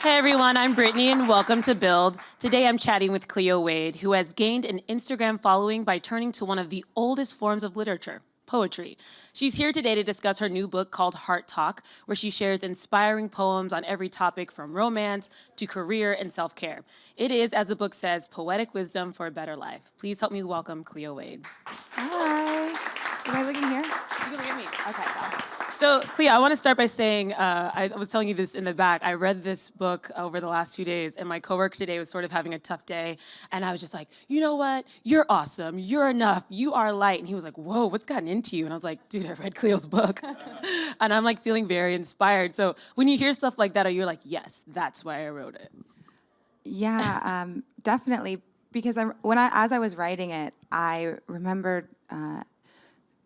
Hey everyone, I'm Brittany and welcome to Build. Today I'm chatting with Cleo Wade, who has gained an Instagram following by turning to one of the oldest forms of literature, poetry. She's here today to discuss her new book called Heart Talk, where she shares inspiring poems on every topic from romance to career and self-care. It is, as the book says, poetic wisdom for a better life. Please help me welcome Cleo Wade. Hi. Am I looking here? You can look at me. Okay, go. So, Cleo, I want to start by saying, I was telling you this in the back, I read this book over the last 2 days, and my coworker today was sort of having a tough day, and I was just like, you know what? You're awesome. You're enough. You are light. And he was like, whoa, what's gotten into you? And I was like, dude, I read Cleo's book. And I'm like feeling very inspired. So when you hear stuff like that, are you like, yes, that's why I wrote it? Yeah, definitely. Because as I was writing it, I remembered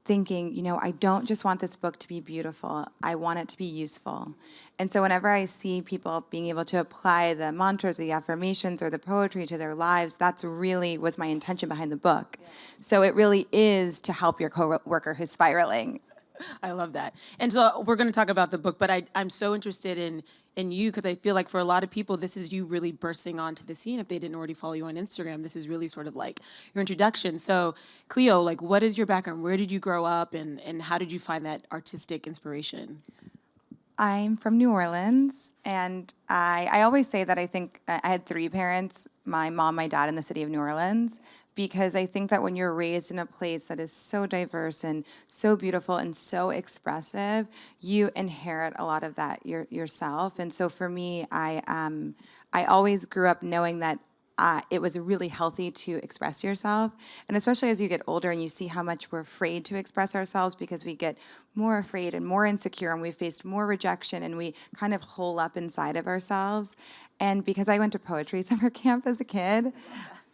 thinking, I don't just want this book to be beautiful. I want it to be useful. And so whenever I see people being able to apply the mantras, the affirmations, or the poetry to their lives, that's really was my intention behind the book. Yeah. So it really is to help your coworker who's spiraling. I love that. And so we're going to talk about the book, but I'm so interested in you because I feel like for a lot of people, this is you really bursting onto the scene. If they didn't already follow you on Instagram, this is really sort of like your introduction. So Cleo, like what is your background? Where did you grow up and how did you find that artistic inspiration? I'm from New Orleans, and I always say that I think I had three parents, my mom, my dad, and the city of New Orleans, because I think that when you're raised in a place that is so diverse and so beautiful and so expressive, you inherit a lot of that yourself. And so for me, I always grew up knowing that it was really healthy to express yourself. And especially as you get older and you see how much we're afraid to express ourselves because we get more afraid and more insecure and we've faced more rejection and we kind of hole up inside of ourselves. And because I went to poetry summer camp as a kid,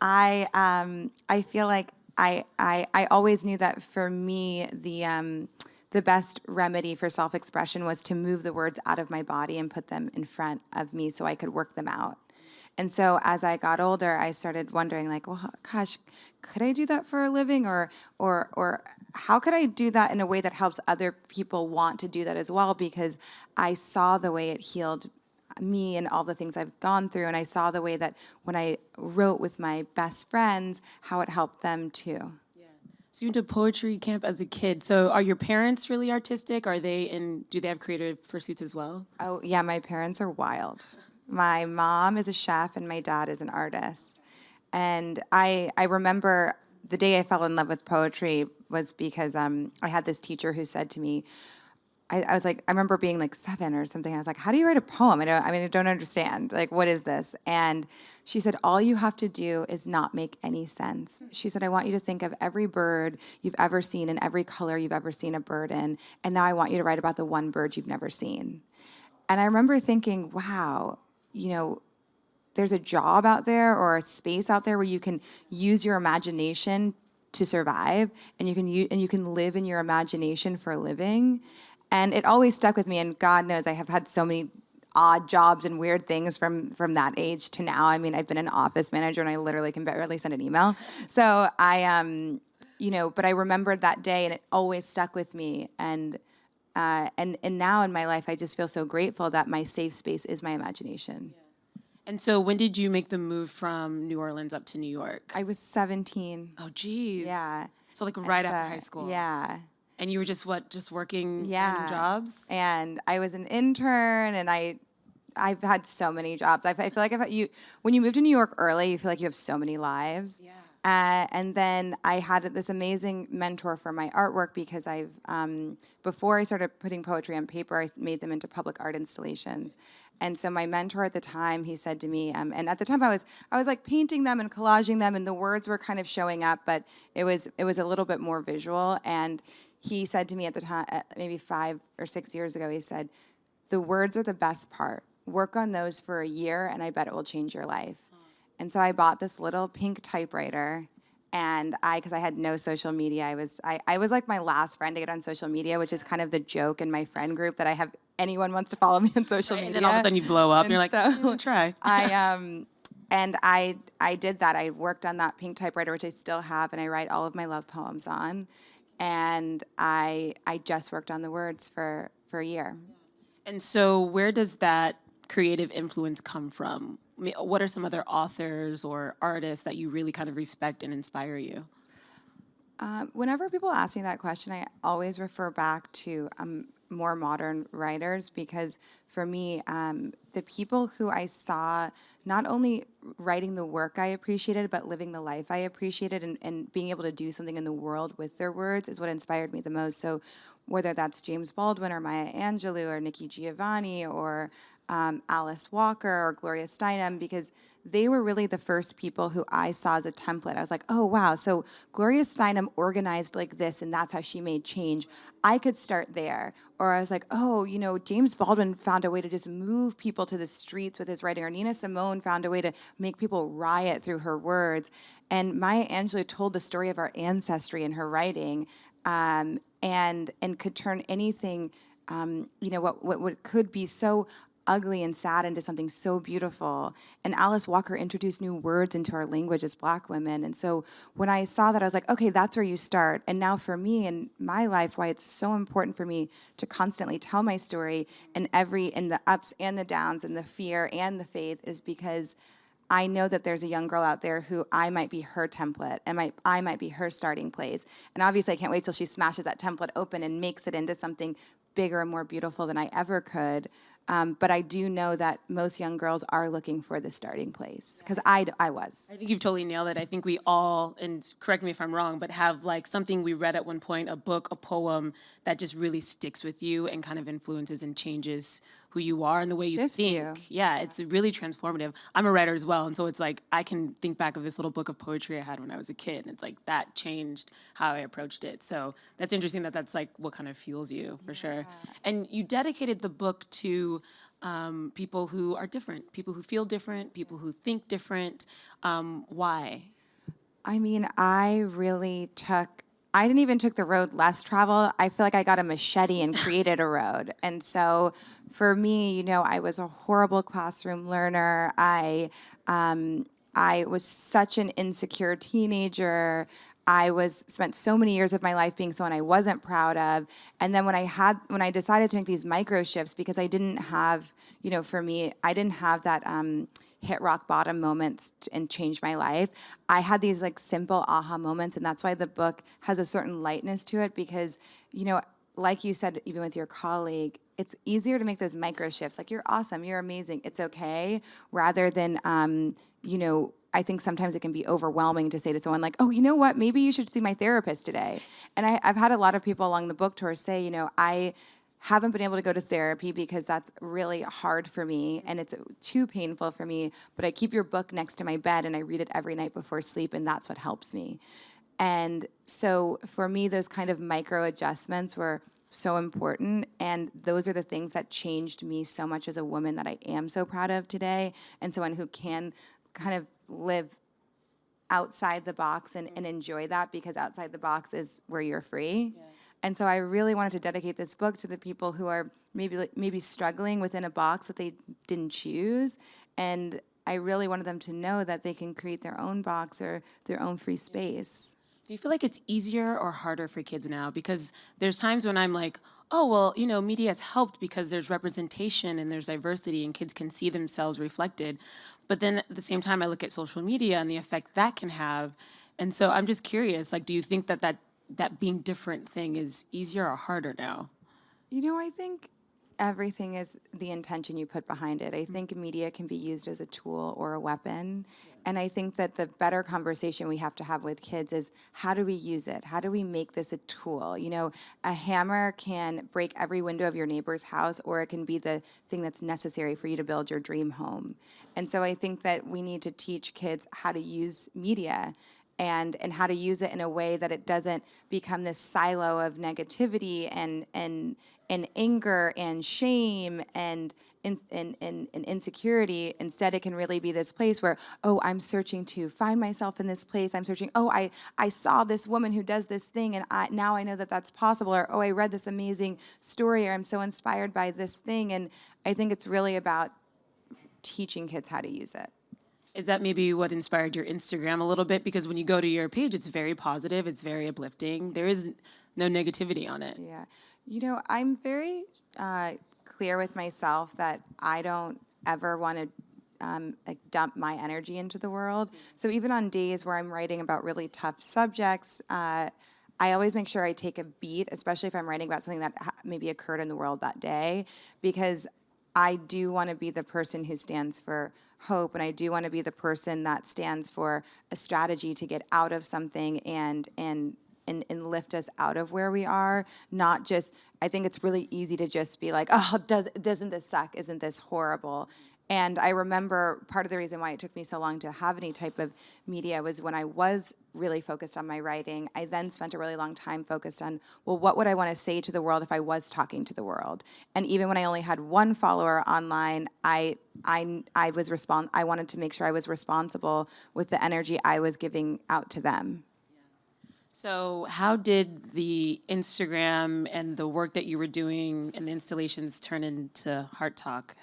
I feel like I always knew that for me, the best remedy for self-expression was to move the words out of my body and put them in front of me so I could work them out. And so as I got older, I started wondering, like, well, gosh, could I do that for a living, or how could I do that in a way that helps other people want to do that as well? Because I saw the way it healed me and all the things I've gone through, and I saw the way that when I wrote with my best friends, how it helped them too. So you went to poetry camp as a kid. So are your parents really artistic? Do they have creative pursuits as well? Oh, yeah, my parents are wild. My mom is a chef and my dad is an artist. And I remember the day I fell in love with poetry was because I had this teacher who said to me, I was like, I remember being like 7 or something. I was like, how do you write a poem? I don't understand. Like, what is this? And she said, all you have to do is not make any sense. She said, I want you to think of every bird you've ever seen and every color you've ever seen a bird in. And now I want you to write about the one bird you've never seen. And I remember thinking, wow, there's a job out there or a space out there where you can use your imagination to survive, and you can live in your imagination for a living. And it always stuck with me, and God knows I have had so many odd jobs and weird things from that age to now. I mean, I've been an office manager and I literally can barely send an email. So but I remembered that day and it always stuck with me. And now in my life, I just feel so grateful that my safe space is my imagination. Yeah. And so when did you make the move from New Orleans up to New York? I was 17. Oh, geez. Yeah. So like right after high school. Yeah. And you were just working random jobs? And I was an intern, and I've had so many jobs. I feel like when you move to New York early, you feel like you have so many lives. Yeah. And then I had this amazing mentor for my artwork because before I started putting poetry on paper, I made them into public art installations. And so my mentor at the time, he said to me, and at the time I was like painting them and collaging them, and the words were kind of showing up, but it was a little bit more visual. And he said to me at the time, maybe 5 or 6 years ago, he said, the words are the best part. Work on those for a year, and I bet it will change your life. And so I bought this little pink typewriter, and because I had no social media, I was like my last friend to get on social media, which is kind of the joke in my friend group that anyone wants to follow me on social media. And then all of a sudden you blow up, and you're like, so, try. And I did that. I worked on that pink typewriter, which I still have, and I write all of my love poems on. And I just worked on the words for a year. And so where does that creative influence come from? I mean, what are some other authors or artists that you really kind of respect and inspire you? Whenever people ask me that question, I always refer back to more modern writers because for me, the people who I saw not only writing the work I appreciated, but living the life I appreciated and being able to do something in the world with their words is what inspired me the most. So whether that's James Baldwin or Maya Angelou or Nikki Giovanni or Alice Walker or Gloria Steinem, because they were really the first people who I saw as a template. I was like, oh, wow, so Gloria Steinem organized like this, and that's how she made change. I could start there. Or I was like, oh, you know, James Baldwin found a way to just move people to the streets with his writing, or Nina Simone found a way to make people riot through her words. And Maya Angelou told the story of our ancestry in her writing, and could turn anything, you know, what could be so ugly and sad into something so beautiful. And Alice Walker introduced new words into our language as Black women. And so when I saw that, I was like, okay, that's where you start. And now for me in my life, why it's so important for me to constantly tell my story in the ups and the downs and the fear and the faith is because I know that there's a young girl out there who I might be her template and I might be her starting place. And obviously I can't wait till she smashes that template open and makes it into something bigger and more beautiful than I ever could. But I do know that most young girls are looking for the starting place, because I was. I think you've totally nailed it. I think we all, and correct me if I'm wrong, but have like something we read at one point, a book, a poem that just really sticks with you and kind of influences and changes who you are and the way you Shifts think. you. Yeah, it's really transformative. I'm a writer as well, and so it's like I can think back of this little book of poetry I had when I was a kid, and it's like that changed how I approached it. So that's interesting that that's like what kind of fuels you for sure. And you dedicated the book to people who are different, people who feel different, people who think different. Why? I mean, I didn't even took the road less traveled. I feel like I got a machete and created a road. And so for me, you know, I was a horrible classroom learner. I was such an insecure teenager. Spent so many years of my life being someone I wasn't proud of. And then when I decided to make these micro shifts, because I didn't have, you know, for me, I didn't have that hit rock bottom moments and change my life. I had these like simple aha moments, and that's why the book has a certain lightness to it, because, you know, like you said, even with your colleague, it's easier to make those micro shifts. Like, you're awesome, you're amazing, it's okay, rather than, you know, I think sometimes it can be overwhelming to say to someone like, oh, you know what, maybe you should see my therapist today. And I've had a lot of people along the book tour say, you know, I haven't been able to go to therapy because that's really hard for me and it's too painful for me, but I keep your book next to my bed and I read it every night before sleep, and that's what helps me. And so for me, those kind of micro adjustments were so important, and those are the things that changed me so much as a woman that I am so proud of today, and someone who can kind of live outside the box and enjoy that, because outside the box is where you're free. Yeah. And so I really wanted to dedicate this book to the people who are maybe struggling within a box that they didn't choose, and I really wanted them to know that they can create their own box or their own free space. Do you feel like it's easier or harder for kids now? Because there's times when I'm like, oh, well, you know, media has helped because there's representation and there's diversity and kids can see themselves reflected. But then at the same time, I look at social media and the effect that can have. And so I'm just curious, like, do you think that being different thing is easier or harder now? You know, I think everything is the intention you put behind it. I think media can be used as a tool or a weapon. And I think that the better conversation we have to have with kids is, how do we use it? How do we make this a tool? You know, a hammer can break every window of your neighbor's house, or it can be the thing that's necessary for you to build your dream home. And so I think that we need to teach kids how to use media and how to use it in a way that it doesn't become this silo of negativity and anger and shame and insecurity. Instead, it can really be this place where, oh, I'm searching to find myself in this place. I'm searching, oh, I saw this woman who does this thing, and now I know that that's possible. Or, oh, I read this amazing story, or I'm so inspired by this thing. And I think it's really about teaching kids how to use it. Is that maybe what inspired your Instagram a little bit? Because when you go to your page, it's very positive, it's very uplifting. There is no negativity on it. Yeah. You know, I'm very clear with myself that I don't ever want to like dump my energy into the world. So even on days where I'm writing about really tough subjects, I always make sure I take a beat, especially if I'm writing about something that maybe occurred in the world that day, because I do want to be the person who stands for hope, and I do want to be the person that stands for a strategy to get out of something and lift us out of where we are. Not just, I think it's really easy to just be like, oh, doesn't this suck? Isn't this horrible? And I remember part of the reason why it took me so long to have any type of media was when I was really focused on my writing, I then spent a really long time focused on, well, what would I want to say to the world if I was talking to the world? And even when I only had one follower online, I wanted to make sure I was responsible with the energy I was giving out to them. So how did the Instagram and the work that you were doing and the installations turn into Heart Talk?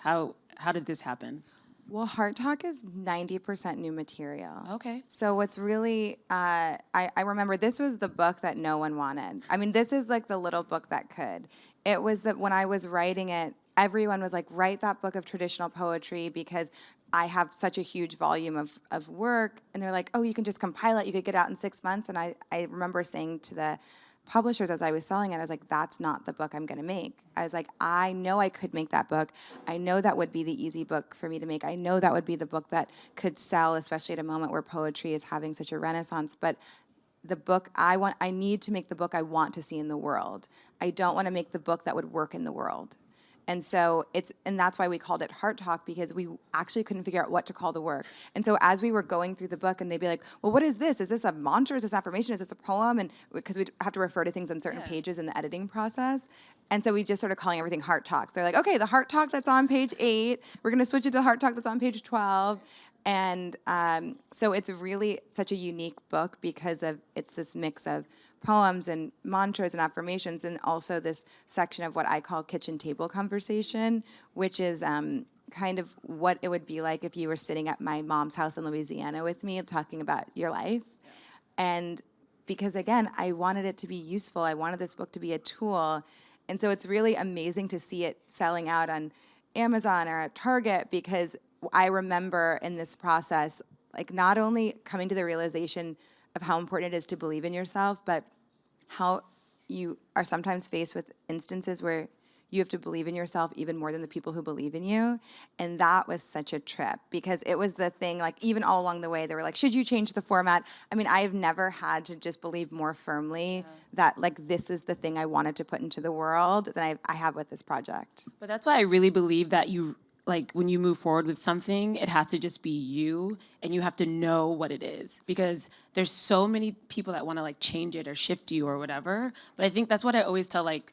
How did this happen? Well, Heart Talk is 90% new material. Okay. So what's really, I remember this was the book that no one wanted. I mean, this is like the little book that could. It was that when I was writing it, everyone was like, write that book of traditional poetry because I have such a huge volume of work. And they're like, oh, you can just compile it. You could get it out in 6 months. And I remember saying to the publishers as I was selling it, I was like, that's not the book I'm going to make. I was like, I know I could make that book. I know that would be the easy book for me to make. I know that would be the book that could sell, especially at a moment where poetry is having such a renaissance. But the book I need to make the book I want to see in the world. I don't want to make the book that would work in the world. And so and that's why we called it Heart Talk, because we actually couldn't figure out what to call the work. And so as we were going through the book, and they'd be like, well, what is this? Is this a mantra? Is this an affirmation? Is this a poem? And because we'd have to refer to things in certain pages in the editing process. And so we just started calling everything Heart Talk. So they're like, okay, the Heart Talk that's on page 8, we're going to switch it to the Heart Talk that's on page 12. And so it's really such a unique book because it's this mix of poems and mantras and affirmations, and also this section of what I call kitchen table conversation, which is kind of what it would be like if you were sitting at my mom's house in Louisiana with me talking about your life. And because, again, I wanted it to be useful. I wanted this book to be a tool. And so it's really amazing to see it selling out on Amazon or at Target, because I remember in this process, like, not only coming to the realization of how important it is to believe in yourself, but how you are sometimes faced with instances where you have to believe in yourself even more than the people who believe in you. And that was such a trip, because it was the thing, like, even all along the way, they were like, should you change the format? I mean, I've never had to just believe more firmly that, like, this is the thing I wanted to put into the world than I have with this project. But that's why I really believe that like when you move forward with something, it has to just be you, and you have to know what it is, because there's so many people that want to like change it or shift you or whatever. But I think that's what I always tell like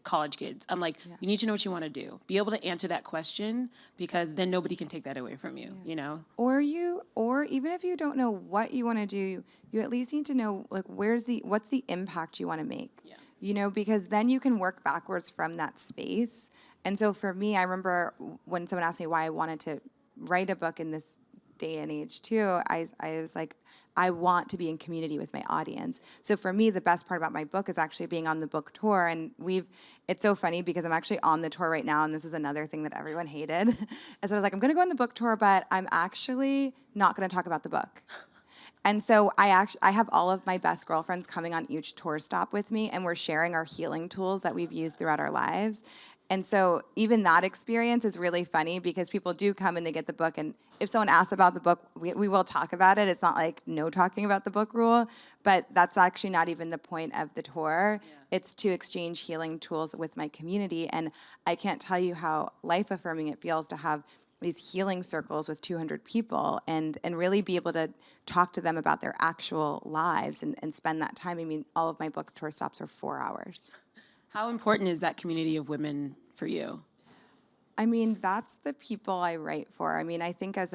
college kids. I'm like, you need to know what you want to do. Be able to answer that question, because then nobody can take that away from you, you know? Or even if you don't know what you want to do, you at least need to know, like, what's the impact you want to make? Yeah. You know, because then you can work backwards from that space. And so for me, I remember when someone asked me why I wanted to write a book in this day and age too, I was like, I want to be in community with my audience. So for me, the best part about my book is actually being on the book tour. And it's so funny because I'm actually on the tour right now, and this is another thing that everyone hated. And so I was like, I'm going to go on the book tour, but I'm actually not going to talk about the book. And so I have all of my best girlfriends coming on each tour stop with me, and we're sharing our healing tools that we've used throughout our lives. And so even that experience is really funny, because people do come and they get the book, and if someone asks about the book, we will talk about it. It's not like no talking about the book rule, but that's actually not even the point of the tour. Yeah. It's to exchange healing tools with my community, and I can't tell you how life-affirming it feels to have these healing circles with 200 people and really be able to talk to them about their actual lives and spend that time. I mean, all of my book tour stops are 4 hours. How important is that community of women for you? I mean, that's the people I write for. I mean, I think as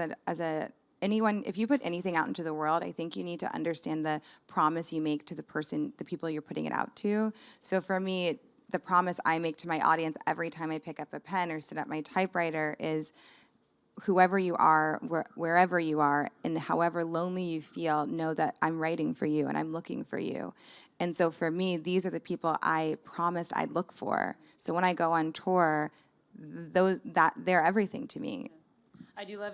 anyone, if you put anything out into the world, I think you need to understand the promise you make to the people you're putting it out to. So for me, the promise I make to my audience every time I pick up a pen or sit at my typewriter is, whoever you are, wherever you are, and however lonely you feel, know that I'm writing for you and I'm looking for you. And so for me, these are the people I promised I'd look for. So when I go on tour, they're everything to me. I do love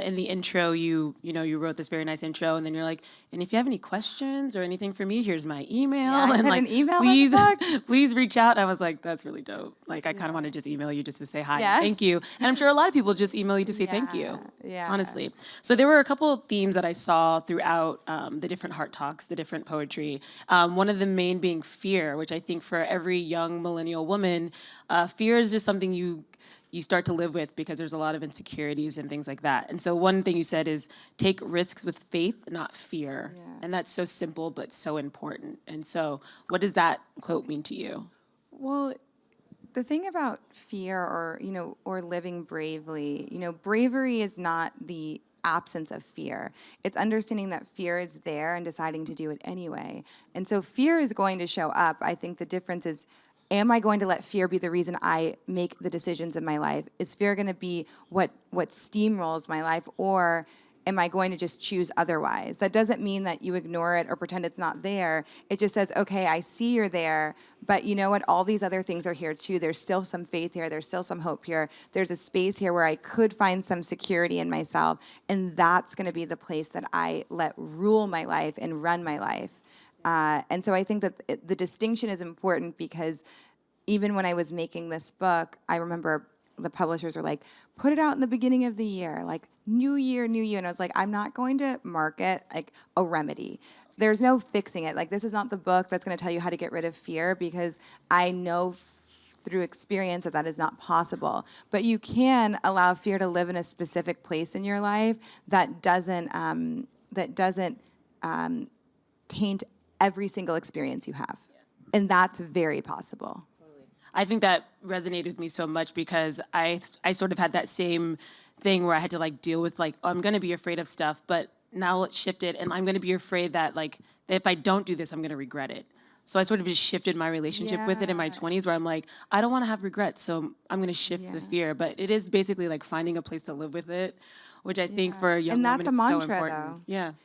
in the intro, you wrote this very nice intro, and then you're like, and if you have any questions or anything for me, here's my email, Yeah, I and put like, an email please, in the book. please reach out. And I was like, that's really dope. Like, I kind of want to just email you just to say hi, Yeah. and thank you. And I'm sure a lot of people just email you to say thank you. Yeah. Honestly. So there were a couple of themes that I saw throughout the different heart talks, the different poetry. One of the main being fear, which I think for every young millennial woman, fear is just something you start to live with because there's a lot of insecurities and things like that. And so one thing you said is take risks with faith, not fear. Yeah. And that's so simple but so important. And so what does that quote mean to you? Well, the thing about fear or living bravely, bravery is not the absence of fear. It's understanding that fear is there and deciding to do it anyway. And so fear is going to show up. I think the difference is, am I going to let fear be the reason I make the decisions in my life? Is fear going to be what steamrolls my life, or am I going to just choose otherwise? That doesn't mean that you ignore it or pretend it's not there. It just says, okay, I see you're there, but you know what? All these other things are here too. There's still some faith here. There's still some hope here. There's a space here where I could find some security in myself, and that's going to be the place that I let rule my life and run my life. And so I think that the distinction is important, because even when I was making this book, I remember the publishers were like, put it out in the beginning of the year, like new year, new you. And I was like, I'm not going to market like a remedy. There's no fixing it. Like, this is not the book that's going to tell you how to get rid of fear, because I know through experience that is not possible. But you can allow fear to live in a specific place in your life that doesn't taint every single experience you have. And that's very possible. I think that resonated with me so much because I sort of had that same thing where I had to like deal with like, oh, I'm going to be afraid of stuff, but now let's shift it, and I'm going to be afraid that like that if I don't do this, I'm going to regret it. So I sort of just shifted my relationship with it in my 20s, where I'm like, I don't want to have regrets, so I'm going to shift the fear. But it is basically like finding a place to live with it, which I think for a young woman is so important. Though.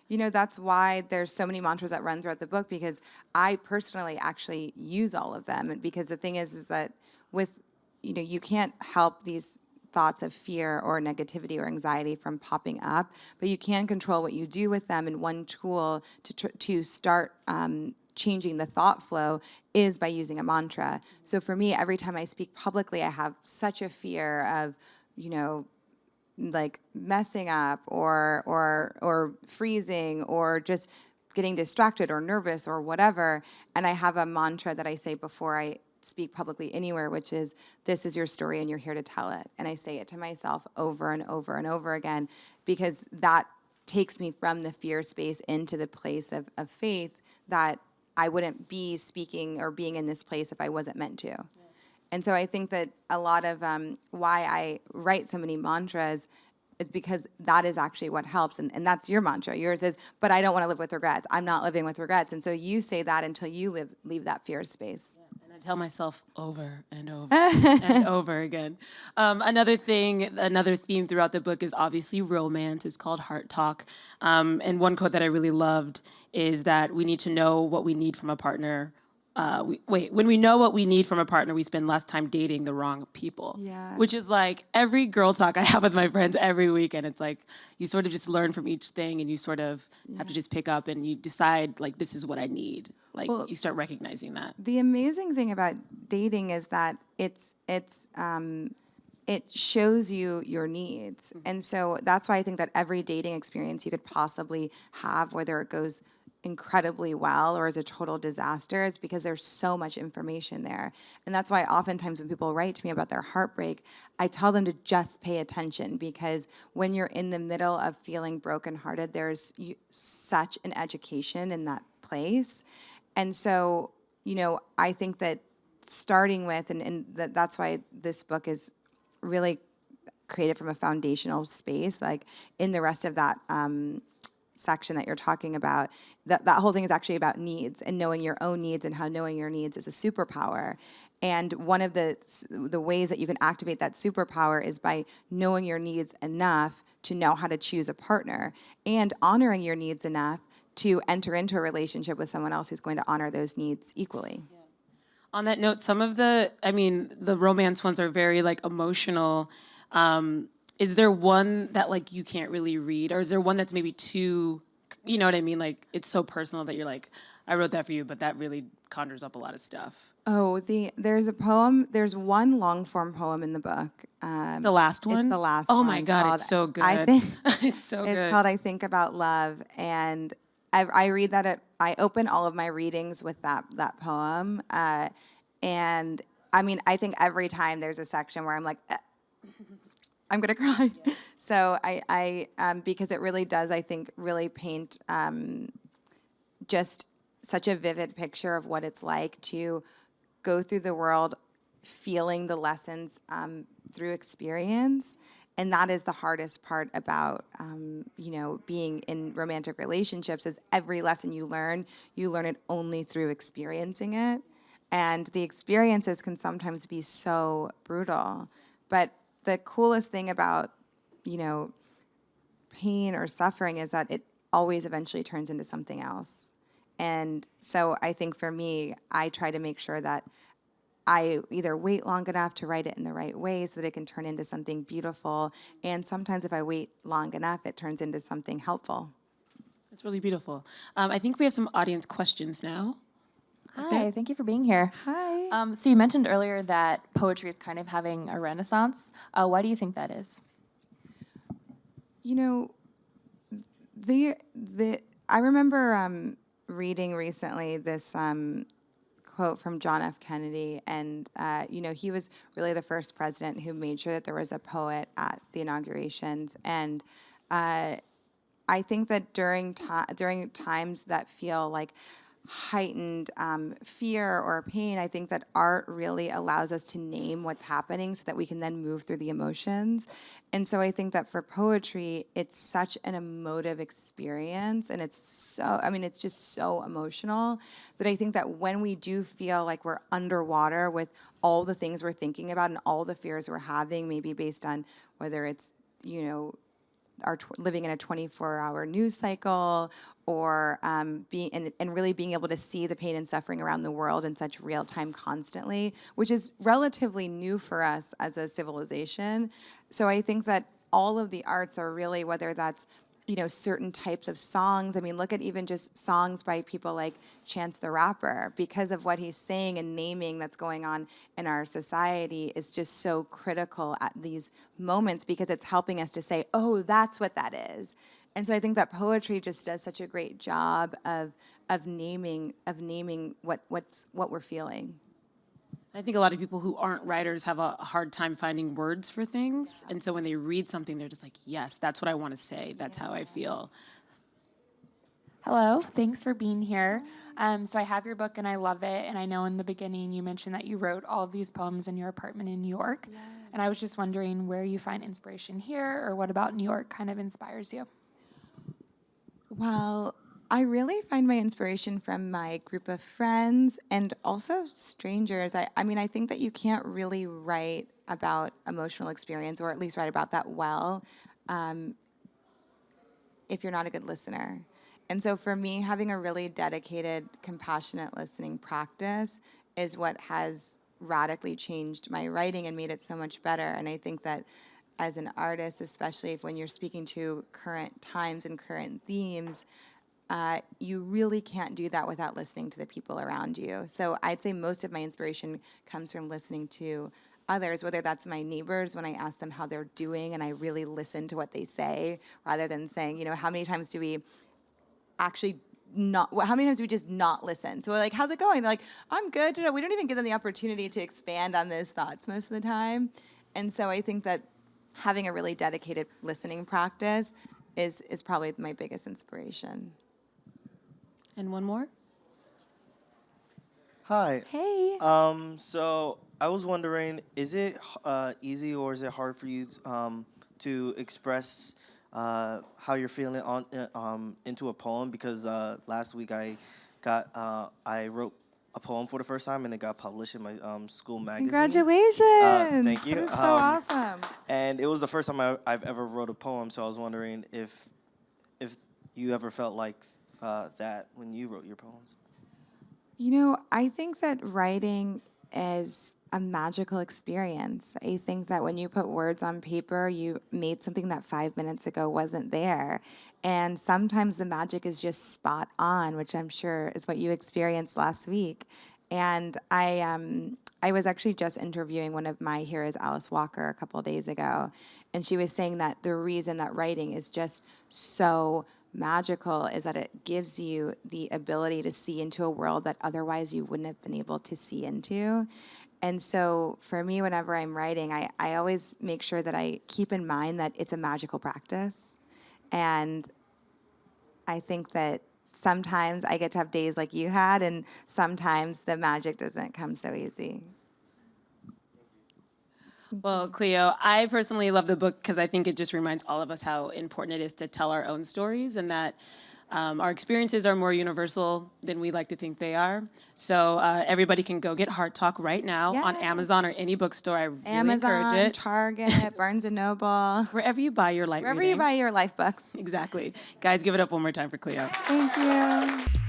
Yeah. That's why there's so many mantras that run throughout the book, because I personally actually use all of them. And because the thing is that with, you can't help these thoughts of fear or negativity or anxiety from popping up, but you can control what you do with them. And one tool to start changing the thought flow is by using a mantra. So for me, every time I speak publicly, I have such a fear of, like messing up or freezing or just getting distracted or nervous or whatever. And I have a mantra that I say before I speak publicly anywhere, which is, this is your story and you're here to tell it. And I say it to myself over and over and over again, because that takes me from the fear space into the place of faith, that I wouldn't be speaking or being in this place if I wasn't meant to. And so I think that a lot of why I write so many mantras is because that is actually what helps. And that's your mantra. Yours is, but I don't want to live with regrets. I'm not living with regrets. And so you say that until you leave that fear space. Yeah. And I tell myself over and over and over again. Another theme throughout the book is obviously romance. It's called Heart Talk. And one quote that I really loved is that we need to know what we need from a partner. When we know what we need from a partner, we spend less time dating the wrong people. Yeah. Which is like every girl talk I have with my friends every weekend. It's like you sort of just learn from each thing, and you sort of have to just pick up and you decide, like, this is what I need. Like, you start recognizing that. The amazing thing about dating is that it shows you your needs. And so that's why I think that every dating experience you could possibly have, whether it goes incredibly well or is a total disaster, is because there's so much information there. And that's why oftentimes when people write to me about their heartbreak, I tell them to just pay attention, because when you're in the middle of feeling brokenhearted, there's such an education in that place. And so, I think that starting with, and that's why this book is really created from a foundational space, like in the rest of that section that you're talking about, that whole thing is actually about needs and knowing your own needs, and how knowing your needs is a superpower. And one of the ways that you can activate that superpower is by knowing your needs enough to know how to choose a partner, and honoring your needs enough to enter into a relationship with someone else who's going to honor those needs equally. On that note, some of the romance ones are very like emotional. Is there one that like you can't really read, or is there one that's maybe too, you know what I mean? Like it's so personal that you're like, I wrote that for you, but that really conjures up a lot of stuff. Oh, there's a poem. There's one long form poem in the book. The last It's one? the last Oh my one God, called it's so I good. think It's so it's good. called I Think About Love, and I read that I open all of my readings with that poem, and I mean I think every time there's a section where I'm like. I'm gonna cry. So I because it really does, I think, really paint just such a vivid picture of what it's like to go through the world feeling the lessons through experience. And that is the hardest part about, being in romantic relationships is every lesson you learn it only through experiencing it. And the experiences can sometimes be so brutal. But the coolest thing about, you know, pain or suffering is that it always eventually turns into something else. And so I think for me, I try to make sure that I either wait long enough to write it in the right way so that it can turn into something beautiful. And sometimes if I wait long enough, it turns into something helpful. It's really beautiful. I think we have some audience questions now. Hi, thank you for being here. Hi. So you mentioned earlier that poetry is kind of having a renaissance. Why do you think that is? You know, I remember reading recently this quote from John F. Kennedy, and he was really the first president who made sure that there was a poet at the inaugurations. And I think that during times that feel like heightened fear or pain, I think that art really allows us to name what's happening so that we can then move through the emotions. And so I think that for poetry, it's such an emotive experience, and it's just so emotional that I think that when we do feel like we're underwater with all the things we're thinking about and all the fears we're having, maybe based on whether it's, living in a 24-hour news cycle, or being and really being able to see the pain and suffering around the world in such real time constantly, which is relatively new for us as a civilization. So I think that all of the arts are really, whether that's certain types of songs. I mean, look at even just songs by people like Chance the Rapper, because of what he's saying and naming that's going on in our society is just so critical at these moments, because it's helping us to say, oh, that's what that is. And so I think that poetry just does such a great job of naming what we're feeling. I think a lot of people who aren't writers have a hard time finding words for things. And so when they read something, they're just like, yes, that's what I want to say. That's how I feel. Hello, thanks for being here. So I have your book and I love it. And I know in the beginning you mentioned that you wrote all of these poems in your apartment in New York. Yeah. And I was just wondering where you find inspiration here, or what about New York kind of inspires you? Well, I really find my inspiration from my group of friends and also strangers. I mean, I think that you can't really write about emotional experience, or at least write about that well, if you're not a good listener. And so for me, having a really dedicated, compassionate listening practice is what has radically changed my writing and made it so much better. And I think that as an artist, especially if when you're speaking to current times and current themes, you really can't do that without listening to the people around you. So I'd say most of my inspiration comes from listening to others, whether that's my neighbors when I ask them how they're doing and I really listen to what they say, rather than saying, how many times do we actually not, how many times do we just not listen? So we're like, how's it going? They're like, I'm good. We don't even give them the opportunity to expand on those thoughts most of the time. And so I think that having a really dedicated listening practice is probably my biggest inspiration. And one more? Hi. Hey. So I was wondering, is it easy or is it hard for you to express how you're feeling on into a poem? Because last week I wrote a poem for the first time and it got published in my school magazine. Congratulations. Thank you. That is so awesome. And it was the first time I've ever wrote a poem, so I was wondering if you ever felt like that when you wrote your poems. You know, I think that writing is a magical experience. I think that when you put words on paper, you made something that 5 minutes ago wasn't there. And sometimes the magic is just spot on, which I'm sure is what you experienced last week. And I was actually just interviewing one of my heroes, Alice Walker, a couple of days ago, and she was saying that the reason that writing is just so magical is that it gives you the ability to see into a world that otherwise you wouldn't have been able to see into. And so for me, whenever I'm writing, I always make sure that I keep in mind that it's a magical practice. And I think that sometimes I get to have days like you had, and sometimes the magic doesn't come so easy. Well, Cleo, I personally love the book because I think it just reminds all of us how important it is to tell our own stories, and that our experiences are more universal than we like to think they are. So everybody can go get Heart Talk right now on Yes. Amazon or any bookstore. I really Amazon, encourage it. Target, Barnes & Noble, Wherever you buy your light wherever reading. you buy your life books. Exactly. Guys, give it up one more time for Cleo. Thank you.